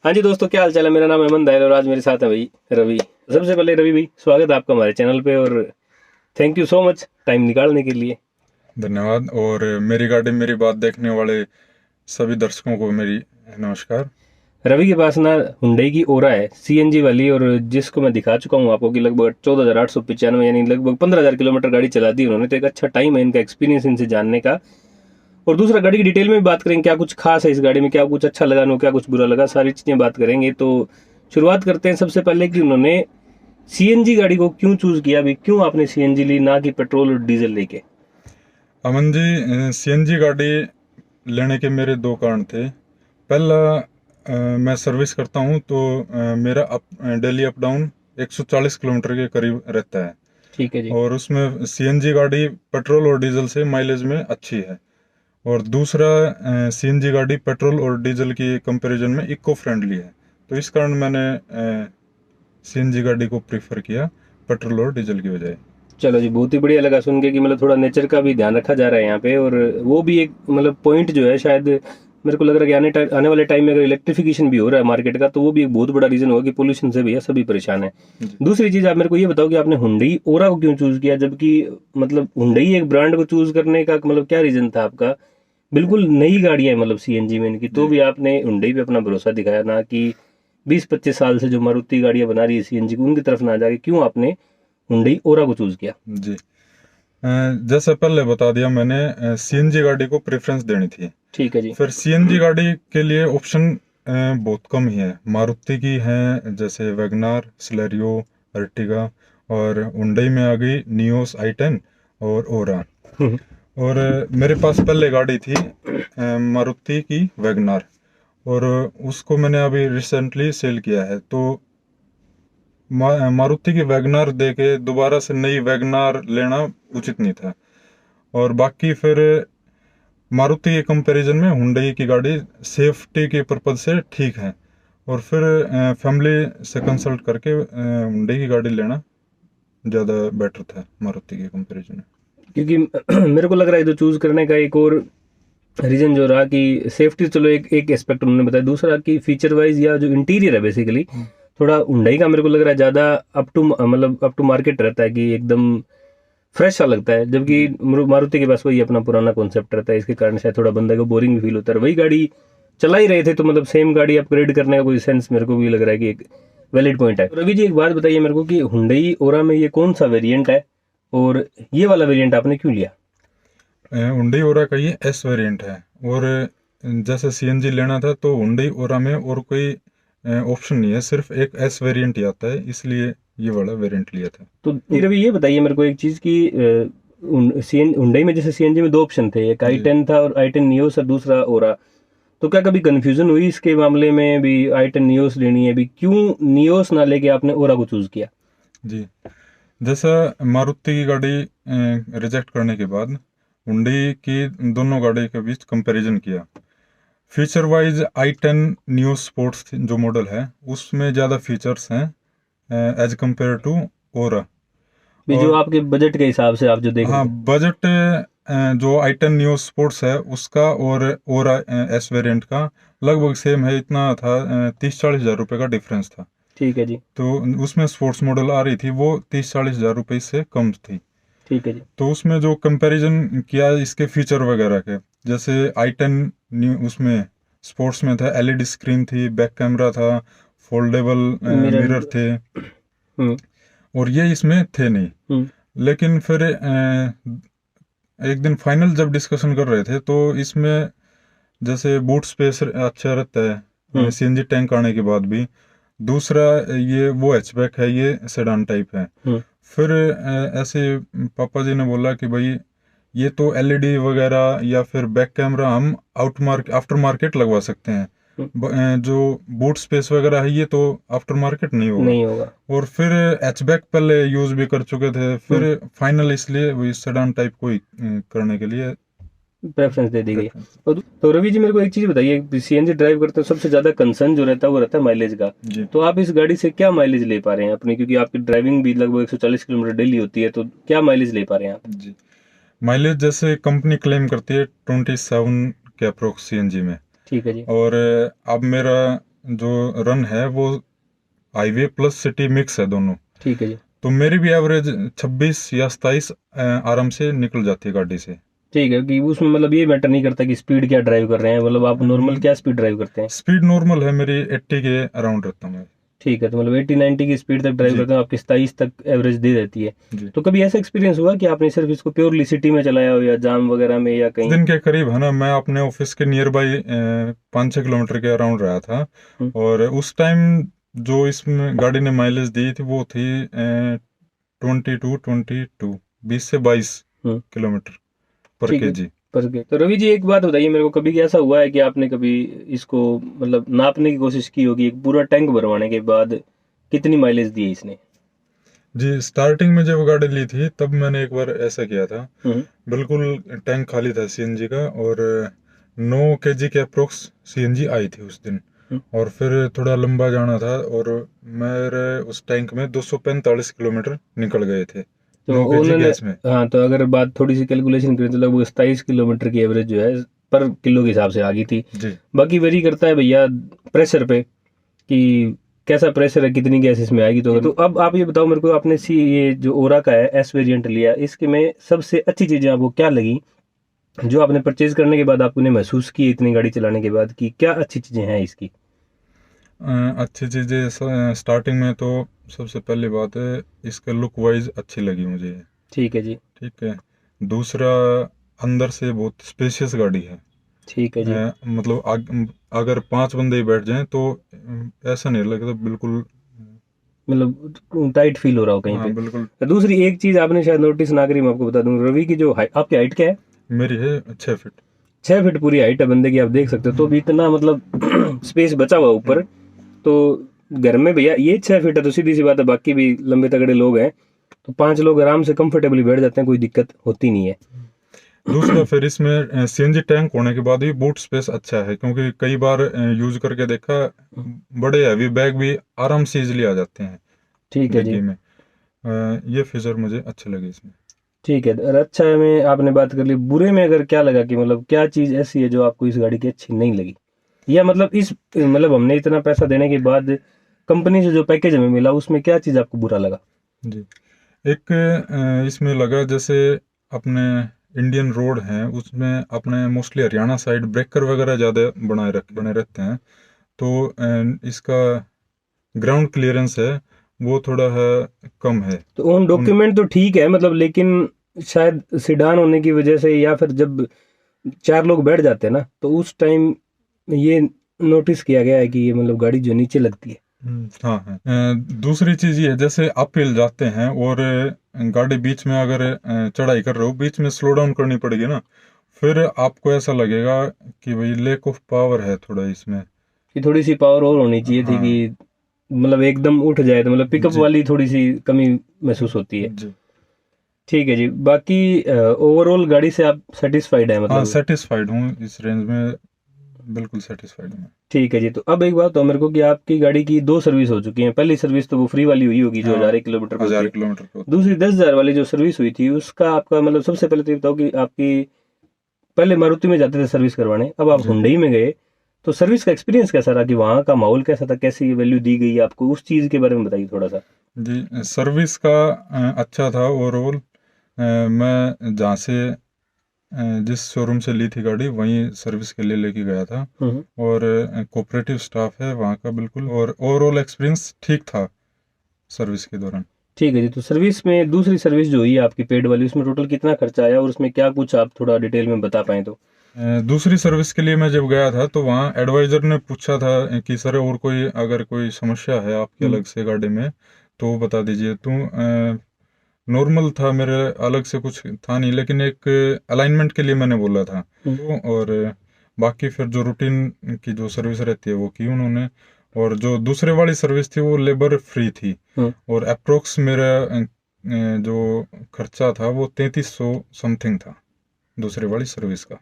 हाँ जी दोस्तों, क्या हाल चाल है। मेरा नाम अमन दहल और आज मेरे साथ है भाई रवि। सबसे पहले रवि भाई, स्वागत है आपका हमारे चैनल पे और thank you so much time निकालने के लिए। धन्यवाद। और मेरी गाड़ी मेरी बात देखने वाले सभी दर्शकों को मेरी नमस्कार। रवि के पास ना हुंडई की ओरा है सीएनजी वाली, और जिसको मैं दिखा चुका हूँ आपको कि लगभग 14,895 यानी लगभग 15,000 किलोमीटर गाड़ी चला दी उन्होंने। तो एक अच्छा टाइम है इनका एक्सपीरियंस इनसे जानने का। और दूसरा, गाड़ी की डिटेल में भी बात करेंगे, क्या कुछ खास है इस गाड़ी में, क्या कुछ अच्छा लगा नो, क्या कुछ बुरा लगा, सारी चीजें बात करेंगे। तो शुरुआत करते हैं सबसे पहले कि उन्होंने सीएनजी गाड़ी को क्यों चूज किया, अभी क्यों आपने सीएनजी ली ना कि पेट्रोल और डीजल लेके। अमन जी, सीएनजी गाड़ी लेने के मेरे दो कारण थे। पहला, मैं सर्विस करता हूँ तो मेरा डेली अप डाउन 140 किलोमीटर के करीब रहता है। ठीक है जी। और उसमें सीएनजी गाड़ी पेट्रोल और डीजल से माइलेज में अच्छी है। और दूसरा, सीएनजी गाड़ी पेट्रोल और डीजल की कंपैरिजन में इको फ्रेंडली है। तो इस कारण मैंने सीएनजी गाड़ी को प्रीफर किया पेट्रोल और डीजल की बजाय। चलो जी, बहुत ही बढ़िया लगा सुन के कि मतलब थोड़ा नेचर का भी ध्यान रखा जा रहा है यहाँ पे। और वो भी एक मतलब पॉइंट जो है, शायद मेरे को लग रहा है कि आने वाले टाइम में अगर इलेक्ट्रिफिकेशन भी हो रहा है मार्केट का, तो वो भी एक बहुत बड़ा रीजन होगा कि पोल्यूशन से भैया सभी परेशान है। जी। दूसरी चीज, आप मेरे को ये बताओ कि आपने हुंडई ओरा को क्यों चूज किया, जबकि मतलब हुंडई एक ब्रांड को चूज करने का मतलब क्या रीजन था आपका। बिल्कुल नई गाड़ियां हैं मतलब सीएनजी में इनकी, तो जी। भी आपने हुंडई पे अपना भरोसा दिखाया, ना कि 20-25 साल से जो मारुति गाड़ियां बना रही है सीएनजी को उनकी तरफ ना जाके क्यों आपने हुंडई ओरा को चूज किया। जी। जैसे पहले बता दिया मैंने, सीएनजी गाड़ी को प्रेफरेंस देनी थी। ठीक है जी। फिर सीएनजी गाड़ी के लिए ऑप्शन बहुत कम ही है। मारुति की है जैसे वैगनार, सिलेरियो, अर्टिगा। और हुंडई में आ गई नियोस i10 और ओरा। और मेरे पास पहले गाड़ी थी मारुति की वैगनार। और उसको मैंने अभी रिसेंटली सेल किया है। तो मारुति की वैगनार दे के दोबारा से नई वैगनार लेना उचित नहीं था। और बाकी फिर मारुति के कंपैरिजन में हुंडई की गाड़ी सेफ्टी के पर्पज से ठीक है। और फिर फैमिली से कंसल्ट करके हुंडई की गाड़ी लेना ज़्यादा बेटर था मारुति के कंपैरिजन में। क्योंकि मेरे को लग रहा है जो चूज करने का एक और रीजन जो रहा कि सेफ्टी, चलो एक एक एस्पेक्ट उन्होंने बताया, दूसरा कि फीचर वाइज या जो इंटीरियर है बेसिकली थोड़ा हुंडई का मेरे को लग रहा है ज्यादा अप टू मार्केट रहता है कि एकदम फ्रेश सा लगता है, जबकि मारुति के पास वही अपना पुराना कॉन्सेप्ट रहता है। इसके कारण शायद थोड़ा बंदे को बोरिंग भी फील होता है। वही गाड़ी चला ही रहे थे तो मतलब सेम गाड़ी अपग्रेड करने का कोई सेंस मेरे को भी लग रहा है कि एक वैलिड पॉइंट है। रवि जी, एक बात बताइए मेरे को कि हुंडई ओरा में ये कौन सा वेरिएंट है और ये वाला वेरिएंट आपने क्यों लिया। हुंडई ओरा का ये एस वेरिएंट है। और जैसे सीएनजी लेना था तो हुंडई ओरा में और कोई ऑप्शन नहीं है, सिर्फ एक एस वेरिएंट ही आता है, इसलिए ये वाला वेरिएंट लिया था। तो रवि ये बताइए मेरे को एक चीज की, हुंडई में जैसे सीएनजी में दो ऑप्शन थे, एक जी। i10 था और i10 नियोस और दूसरा ओरा। तो क्या कभी कंफ्यूजन हुई इसके मामले में भी, i10 नियोस लेनी है भी, क्यों नियोस ना लेके आपने ओरा को चूज किया। जी। जैसा मारुति की गाड़ी रिजेक्ट करने के बाद हुंडई की दोनों गाड़ी के बीच कंपैरिजन किया। Feature wise i10 new sports जो मॉडल है उसमें ज़्यादा फीचर्स हैं एज कंपेयर टू ओरा। भी जो और आपके बजट के हिसाब से आप जो देख रहे हाँ, थे। बजट जो i10 न्यू स्पोर्ट्स है उसका और ओरा एस वेरिएंट का लगभग सेम है। इतना था 30-40 हज़ार रुपये का डिफरेंस था। ठीक है जी। तो उसमें स्पोर्ट्स मॉडल आ रही थी वो 30-40 हज़ार रुपये से कम थी। ठीक है जी। तो उसमें जो कंपैरिजन किया इसके फीचर वगैरह के, जैसे i10 न्यू उसमें स्पोर्ट्स में था, एलईडी स्क्रीन थी, बैक कैमरा था, फोल्डेबल मिरर। मिरर थे। हम्म। और ये इसमें थे नहीं। हम्म। लेकिन फिर एक दिन फाइनल जब डिस्कशन कर रहे थे तो इसमें जैसे बूट स्पेस अच्छा रहता है हम्म। सीएनजी टैंक आने के बाद भी। दूसरा, ये वो हैचबैक है, ये सेडान टाइप है। हम्म। फिर ऐसे पापा जी ने बोला कि भाई ये तो एलईडी वगैरह या फिर बैक कैमरा हम आफ्टर मार्केट लगवा सकते हैं। हम्म। जो बूट स्पेस वगैरह है ये तो आफ्टर मार्केट नहीं होगा। नहीं होगा। और फिर हैचबैक पहले यूज भी कर चुके थे, हम्म। फिर फाइनल इसलिए वही सेडान टाइप को ही करने के लिए प्रेफरेंस दे दी गई। प्रेफरेंस। तो रवि जी मेरे को एक चीज बताइए, सीएनजी ड्राइव करते हैं सबसे ज्यादा कंसर्न जो रहता है वो रहता है माइलेज का। जी। तो आप इस गाड़ी से क्या माइलेज ले पा रहे हैं अपनी, क्योंकि आपकी ड्राइविंग भी लगभग 140 किलोमीटर डेली होती है, तो क्या माइलेज ले पा रहे हैं आप। जी। माइलेज जैसे कंपनी क्लेम करती है 27 के अप्रोक्स सीएनजी में। ठीक है जी। और अब मेरा जो रन है वो हाईवे प्लस सिटी मिक्स है दोनों। ठीक है जी। तो मेरी भी एवरेज 26 या 27 आराम से निकल जाती है गाड़ी से। ठीक है कि उसमें मतलब ये मैटर नहीं करता कि स्पीड क्या ड्राइव कर रहे हैं, मतलब आप नॉर्मल क्या स्पीड ड्राइव करते हैं? स्पीड नॉर्मल है मेरी 80 के अराउंड रहता हूँ मैं। ठीक है, तो मतलब 80-90 की स्पीड तक ड्राइव जी करते हैं, आपकी 27 तक एवरेज दे देती है। जी। तो कभी ऐसा एक्सपीरियंस हुआ कि आपने सिर्फ इसको प्योरली सिटी में चलाया हो या जाम वगैरह में या कहीं? दिन के करीब है ना, मैं अपने ऑफिस के नियर बाई 5-6 किलोमीटर के अराउंड रहा था। हम्म, और उस टाइम जो इसमें गाड़ी ने माइलेज दी थी वो थी 22 20 से 22 हम्म, किलोमीटर पर ठीक है। केजी। पर के तो रवि जी एक बात बताइए मेरे को, कभी कि ऐसा हुआ है कि आपने कभी इसको मतलब नापने की कोशिश की होगी, एक पूरा टैंक भरवाने के बाद कितनी माइलेज दी है इसने? जी, स्टार्टिंग में जब गाड़ी ली थी तब मैंने एक बार ऐसा किया था। हम्म, बिल्कुल टैंक खाली था सीएनजी का, और 9 केजी के अप्रोक्स सीएनजी आई थी उस दिन। हम्म। और फिर थोड़ा लंबा जाना था और मेरे उस टैंक में 245 किलोमीटर निकल गए थे तो 9 केजी उन्होंने, गैस में। हाँ तो अगर बात थोड़ी सी कैलकुलेशन करें तो लगभग 27 किलोमीटर की एवरेज जो है पर किलो के हिसाब से आ गई थी। जी बाकी वेरी करता है भैया प्रेशर पे कि कैसा प्रेशर है, कितनी गैस इसमें आएगी। तो अब आप ये बताओ मेरे को, आपने सी ये जो ओरा का है एस वेरिएंट लिया, इसके में सबसे अच्छी चीजें आपको क्या लगी जो आपने परचेज करने के बाद आपने महसूस की इतनी गाड़ी चलाने के बाद, कि क्या अच्छी चीजें हैं इसकी? अच्छी चीज़ें स्टार्टिंग में तो सबसे पहली बात है, इसका लुक वाइज अच्छी लगी मुझे। ठीक है जी। ठीक है। दूसरा, अंदर से बहुत स्पेशियस गाड़ी है। ठीक है जी। मतलब अगर 5 बंदे ही बैठ जाएं तो ऐसा नहीं लगता, बिल्कुल। मतलब टाइट फील हो रहा हो कहीं हाँ बिल्कुल। पे। दूसरी एक चीज आपने शायद नोटिस ना करी, मैं आपको बता दूं, रवि की जो आपकी हाइट क्या है? मेरी है 6 फीट। 6 फीट पूरी हाइट है बंदे की, आप देख सकते हो। तो भी इतना मतलब स्पेस बचा हुआ ऊपर। तो घर में भैया ये 6 फीट है तो सीधी सी बात है, बाकी भी लंबे तगड़े लोग हैं तो 5 लोग आराम से कंफर्टेबली बैठ जाते हैं, कोई दिक्कत होती नहीं है। दूसरा, फिर इसमें सीएनजी टैंक होने के बाद भी बूट स्पेस अच्छा है, क्योंकि कई बार यूज करके देखा, बड़े हैवी बैग भी आराम से इजिली आ जाते हैं ठीक है जी। डिग्गी में। ये फीचर मुझे अच्छे लगे इसमें। ठीक है, और अच्छा है में आपने बात कर ली, बुरे में अगर क्या लगा कि मतलब क्या चीज ऐसी है जो आपको इस गाड़ी की अच्छी नहीं लगी, या मतलब इस मतलब हमने इतना पैसा देने के बाद कंपनी से जो पैकेज हमें मिला उसमें क्या चीज आपको बुरा लगा? जी, एक इसमें लगा, जैसे अपने इंडियन रोड हैं उसमें अपने मोस्टली हरियाणा साइड ब्रेकर वगैरह ज़्यादा बने रहते हैं। तो इसका ग्राउंड क्लियरेंस है वो थोड़ा है कम है। तो ऑन डॉक्यूमेंट तो ठीक है मतलब, लेकिन शायद सिडान होने की वजह से या फिर जब 4 लोग बैठ जाते हैं ना तो उस टाइम ये नोटिस किया गया है कि ये मतलब गाड़ी जो नीचे लगती है। हाँ है। दूसरी चीज ये है, जैसे अप हिल जाते हैं और गाड़ी बीच में अगर चढ़ाई कर रहे हो, बीच में स्लो डाउन करनी पड़ेगी ना, फिर आपको ऐसा लगेगा कि भाई लैक ऑफ पावर है थोड़ा इसमें। कि थोड़ी सी पावर और होनी चाहिए थी हाँ कि मतलब एकदम उठ जाए, तो मतलब पिकअप जी वाली थोड़ी सी कमी महसूस होती है। जी। ठीक है जी। बाकी ओवरऑल गाड़ी से आप सेटिस्फाइड है हाँ, मतलब? सेटिस्फाइड हूँ इस रेंज में, बिल्कुल सेटिस्फाइड हूँ। ठीक है जी। तो अब एक बात तो मेरे को कि आपकी गाड़ी की 2 सर्विस हो चुकी हैं। पहली सर्विस तो वो फ्री वाली हुई होगी जो हाँ, 1000 किलोमीटर पे होती 1000 है। किलोमीटर पे होता दूसरी 10,000 वाली जो सर्विस हुई थी उसका आपका मतलब, सबसे पहले तो ये बताओ कि आपकी पहले मारुति में जाते थे सर्विस करवाने, अब है आप जी। हुंडई में गए, तो सर्विस का एक्सपीरियंस कैसा रहा, कि वहाँ का माहौल कैसा था, कैसी वैल्यू दी गई आपको, उस चीज़ के बारे में बताइए थोड़ा सा। जी, सर्विस का अच्छा था ओवरऑल। मैं जहाँ से जिस शोरूम से ली थी गाड़ी वहीं सर्विस के लिए लेके गया था। हम्म। और कोऑपरेटिव स्टाफ है वहाँ का बिल्कुल, और ओवरऑल एक्सपीरियंस ठीक था सर्विस के दौरान। ठीक है जी। तो सर्विस में दूसरी सर्विस जो हुई है आपकी पेड वाली, उसमें टोटल कितना खर्चा आया और उसमें क्या कुछ आप थोड़ा डिटेल में बता पाएं तो? दूसरी सर्विस के लिए मैं जब गया था तो वहाँ एडवाइजर ने पूछा था कि सर और कोई अगर कोई समस्या है आपकी अलग से गाड़ी में तो बता दीजिए। तो नॉर्मल था, मेरे अलग से कुछ था नहीं, लेकिन एक अलाइनमेंट के लिए मैंने बोला था। तो और बाकी फिर जो रूटीन की जो सर्विस रहती है वो की उन्होंने। और जो दूसरे वाली सर्विस थी वो लेबर फ्री थी। और अप्रोक्स मेरा जो खर्चा था वो 3300 समथिंग था दूसरे वाली सर्विस का।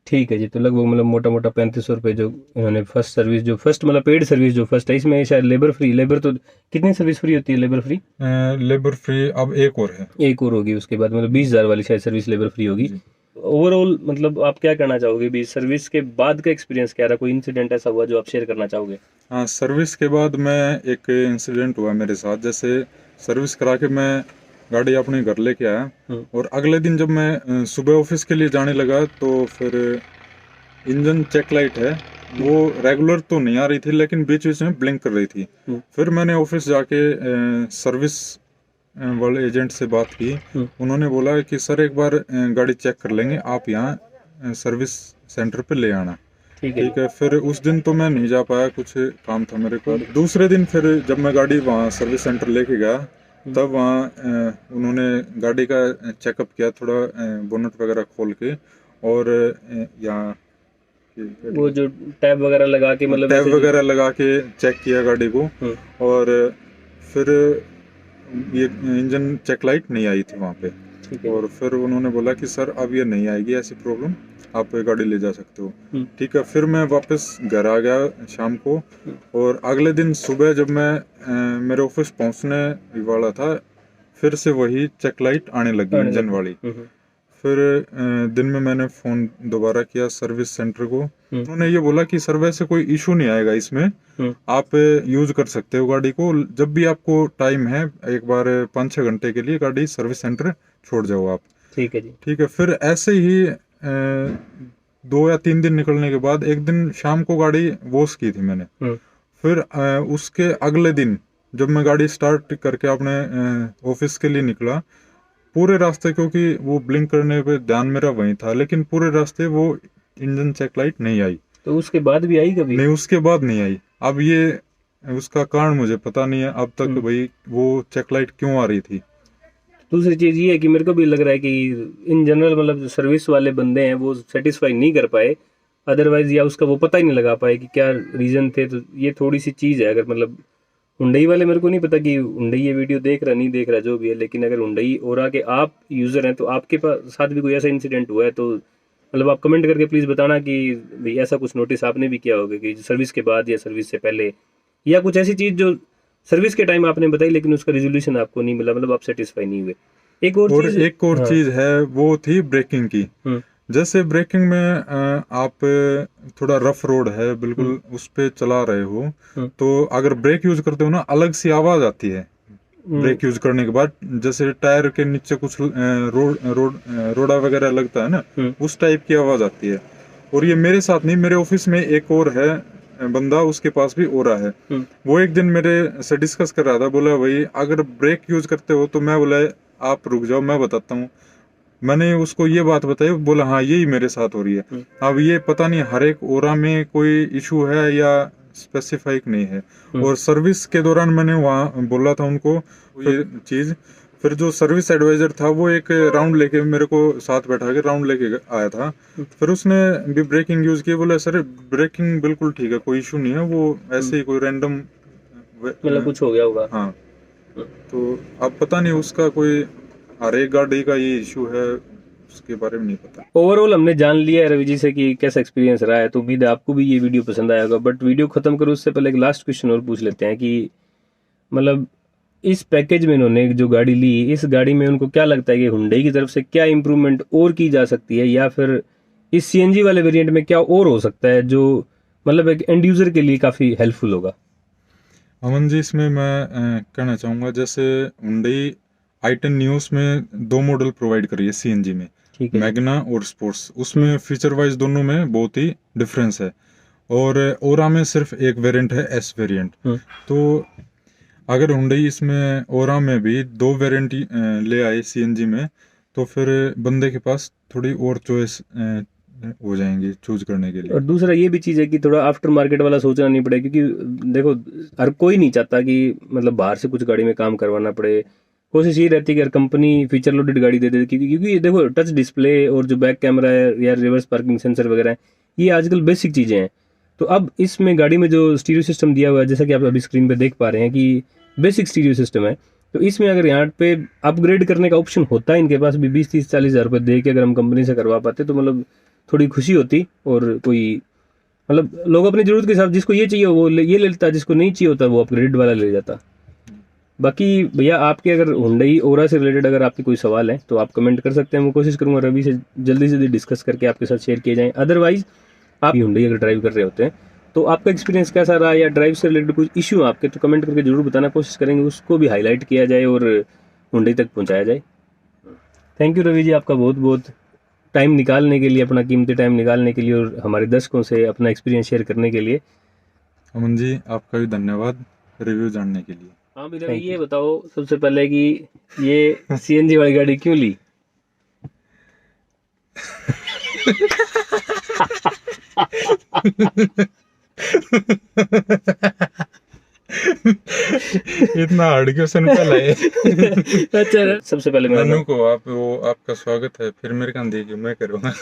ठीक है जी। तो लगभग मतलब मोटा मोटा 3500 रुपये जो इन्होंने फर्स्ट सर्विस, जो फर्स्ट मतलब पेड सर्विस जो फर्स्ट है, इसमें शायद लेबर फ्री, लेबर तो कितनी सर्विस फ्री होती है लेबर फ्री? लेबर फ्री अब एक और है। एक और होगी उसके बाद, मतलब 20,000 वाली शायद सर्विस लेबर फ्री होगी। जी। ओवरऑल मतलब आप क्या कहना चाहोगे भी, सर्विस के बाद का एक्सपीरियंस क्या रहा, कोई इंसिडेंट ऐसा हुआ जो आप शेयर करना चाहोगे? हाँ, सर्विस के बाद मैं एक इंसिडेंट हुआ मेरे साथ। जैसे सर्विस करा के मैं गाड़ी अपने घर लेके आया, और अगले दिन जब मैं सुबह ऑफिस के लिए जाने लगा तो फिर इंजन चेक लाइट है वो रेगुलर तो नहीं आ रही थी, लेकिन बीच बीच में ब्लिंक कर रही थी। फिर मैंने ऑफिस जाके सर्विस वाले एजेंट से बात की। उन्होंने बोला कि सर एक बार गाड़ी चेक कर लेंगे, आप यहाँ सर्विस सेंटर पे ले आना। ठीक है। फिर उस दिन तो मैं नहीं जा पाया, कुछ काम था मेरे को। दूसरे दिन फिर जब मैं गाड़ी वहाँ सर्विस सेंटर लेके गया, तब वहाँ उन्होंने गाड़ी का चेकअप किया, थोड़ा बोनट वगैरह खोल के, और यहाँ वो जो टैब वगैरह लगा के, मतलब टैब वगैरह लगा के चेक किया गाड़ी को। और फिर ये इंजन चेक लाइट नहीं आई थी वहाँ पे। और फिर उन्होंने बोला कि सर अब ये नहीं आएगी ऐसी प्रॉब्लम, आप गाड़ी ले जा सकते हो। ठीक है, फिर मैं वापस घर आ गया शाम को, और अगले दिन सुबह जब मैं मेरे ऑफिस पहुंचने वाला था, फिर से वही चेक लाइट आने लगी इंजन वाली। फिर दिन में मैंने फ़ोन दोबारा किया सर्विस सेंटर को। उन्होंने ये बोला कि सर वैसे कोई इशू नहीं आएगा इसमें, आप यूज कर सकते हो गाड़ी को, जब भी आपको टाइम है एक बार 5-6 घंटे के लिए गाड़ी सर्विस सेंटर छोड़ जाओ आप। ठीक है जी। ठीक है, फिर ऐसे ही 2 या 3 दिन निकलने के बाद एक दिन शाम को गाड़ी वॉश की थी मैंने। फिर उसके अगले दिन जब मैं गाड़ी स्टार्ट करके अपने ऑफिस के लिए निकला, पूरे रास्ते, क्योंकि वो ब्लिंक करने पे ध्यान मेरा वहीं था, लेकिन पूरे रास्ते वो इंजन चेक लाइट नहीं आई। तो उसके बाद भी आई कभी? नहीं, उसके बाद नहीं आई। अब ये उसका कारण मुझे पता नहीं है अब तक, भाई वो चेक लाइट क्यों आ रही थी। दूसरी चीज ये है कि मेरे को भी लग रहा है कि इन जनरल मतलब जो सर्विस वाले बंदे हैं वो सेटिस्फाई नहीं कर पाए, अदरवाइज, या उसका वो पता ही नहीं लगा पाए कि क्या रीजन थे। तो ये थोड़ी सी चीज है। अगर मतलब हुंडई वाले, मेरे को नहीं पता कि हुंडई ये वीडियो देख रहा नहीं देख रहा जो भी है, लेकिन अगर हुंडई ओरा के आप यूजर हैं तो आपके पास साथ भी कोई ऐसा इंसिडेंट हुआ है तो मतलब आप कमेंट करके प्लीज बताना कि भाई ऐसा कुछ नोटिस आपने भी किया होगा कि सर्विस के बाद या सर्विस से पहले, या कुछ ऐसी चीज जो सर्विस के टाइम आपने बताई लेकिन उसका रिजोल्यूशन आपको नहीं मिला, मतलब आप सेटिस्फाई नहीं हुए। एक और चीज है, वो थी ब्रेकिंग की। जैसे ब्रेकिंग में आप थोड़ा रफ रोड है बिल्कुल, उस पे चला रहे हो, तो अगर ब्रेक यूज करते हो ना, अलग सी आवाज आती है ब्रेक यूज करने के बाद। जैसे टायर के नीचे कुछ रोड़ा वगैरह लगता है ना, उस टाइप की आवाज आती है। और ये मेरे साथ नहीं, मेरे ऑफिस में एक और है बंदा, उसके पास भी ओरा है। वो एक दिन मेरे से डिस्कस कर रहा था, बोला भाई अगर ब्रेक यूज करते हो तो मैं बोला आप रुक जाओ मैं बताता हूँ। मैंने उसको ये बात बताई, बोला हाँ यही मेरे साथ हो रही है। अब ये पता नहीं हर एक ओरा में कोई इशू है या स्पेसिफाइक नहीं है। और सर्विस के दौरान मैंने वहाँ बोला था उनको ये चीज। फिर जो सर्विस एडवाइजर था वो एक राउंड लेके मेरे को साथ बैठा के राउंड लेके आया था। फिर उसने भी ब्रेकिंग यूज की, बोला सर ब्रेकिंग बिल्कुल ठीक है, कोई इशू नहीं है, वो ऐसे ही कोई रैंडम मतलब कुछ हो गया होगा। हाँ, तो अब पता नहीं उसका कोई हर एक गाड़ी का ये इशू है, उसके बारे में नहीं पता। ओवरऑल हमने जान लिया है रवि जी से कि कैसा एक्सपीरियंस रहा है, तो उम्मीद है आपको भी ये वीडियो पसंद आएगा। बट वीडियो खत्म करो उससे पहले एक लास्ट क्वेश्चन और पूछ लेते हैं कि मतलब इस पैकेज में इन्होंने जो गाड़ी ली, इस गाड़ी में उनको क्या लगता है कि हुंडई की तरफ से क्या इंप्रूवमेंट और की जा सकती है, या फिर इस सीएनजी वाले वेरिएंट में क्या और हो सकता है जो मतलब एक एंड यूजर के लिए काफी हेल्पफुल होगा? अमन जी, इसमें मैं कहना चाहूंगा, जैसे हुंडई i10 न्यूज़ में 2 मॉडल प्रोवाइड करी है सीएनजी में, मैग्ना और स्पोर्ट्स। उसमें फीचर वाइज दोनों में बहुत ही डिफरेंस है। और ओरा में सिर्फ एक वेरिएंट है, एस वेरिएंट। तो अगर हुंडई इसमें ओरा में भी 2 वेरिएंट ले आए सीएनजी में, तो फिर बंदे के पास थोड़ी और चॉइस हो जाएंगी चूज करने के लिए। और दूसरा ये भी चीज़ है कि थोड़ा आफ्टर मार्केट वाला सोचना नहीं पड़े, क्योंकि देखो हर कोई नहीं चाहता कि मतलब बाहर से कुछ गाड़ी में काम करवाना पड़े। कोशिश ये रहती है कि हर कंपनी फीचर लोडेड गाड़ी दे दे, क्योंकि देखो टच डिस्प्ले और जो बैक कैमरा है या रिवर्स पार्किंग सेंसर वगैरह है, ये आजकल बेसिक चीज़ें हैं। तो अब इसमें गाड़ी में जो स्टीरियो सिस्टम दिया हुआ है, जैसा कि आप अभी स्क्रीन पे देख पा रहे हैं कि बेसिक स्टीरियो सिस्टम है, तो इसमें अगर यहाँ पे अपग्रेड करने का ऑप्शन होता है इनके पास भी 20-30-40 हज़ार रुपये दे के अगर हम कंपनी से करवा पाते तो मतलब थोड़ी खुशी होती। और कोई मतलब लोग अपनी जरूरत के हिसाब जिसको ये चाहिए वो ये ले लेता, जिसको नहीं चाहिए होता वो अपग्रेड वाला ले जाता। बाकी भैया आपके अगर हुंडई ओरा से रिलेटेड अगर आपके कोई सवाल है तो आप कमेंट कर सकते हैं, मैं कोशिश करूंगा रवि से जल्दी से जल्दी डिस्कस करके आपके साथ शेयर किए जाएं। अदरवाइज आप हुंडई अगर ड्राइव कर रहे होते हैं तो आपका एक्सपीरियंस कैसा रहा या ड्राइव से रिलेटेड कुछ इशू आपके, तो कमेंट करके जरूर बताना, कोशिश करेंगे उसको भी हाईलाइट किया जाए और हुंडई तक पहुँचाया जाए। थैंक यू रवि जी, आपका बहुत बहुत टाइम निकालने के लिए, अपना कीमती टाइम निकालने के लिए और हमारे दर्शकों से अपना एक्सपीरियंस शेयर करने के लिए। अमन जी आपका भी धन्यवाद रिव्यू जानने के लिए। हाँ भी रवि, ये बताओ सबसे पहले कि ये सीएनजी वाली गाड़ी क्यों ली? इतना हार्ड क्वेश्चन पहला है। अच्छा, सबसे पहले मैं मनु को आप वो आपका स्वागत है, फिर मेरे काम देखिए मैं करूँगा।